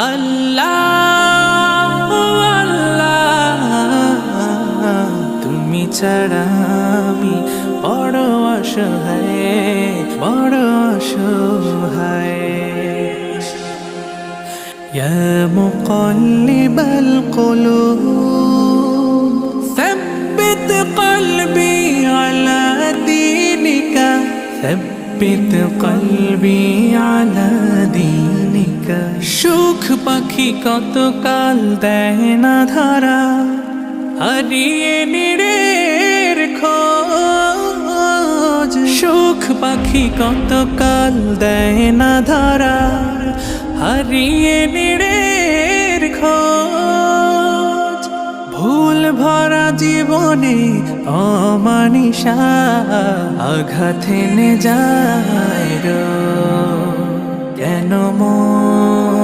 আল্লাহ আল্লাহ, তুমি ছাড়া আমি বড় অসহায়, বড় অসহায়। ইয়া মুকাল্লিবাল কুলুব সাব্বিত কলবি আলা দীনিকা, সাব্বিত কলবি আলা দীনিকা। সুখ পাখি কত কাল দেয় না ধরা, হারিয়ে নিরের খোঁজ। সুখ পাখি কত কাল দেয় না ধরা, হারিয়ে নিরের খোঁজ। ভুল ভরা জীবনে অমানিসা আঘাত এনে যায় রোজ। কেন মন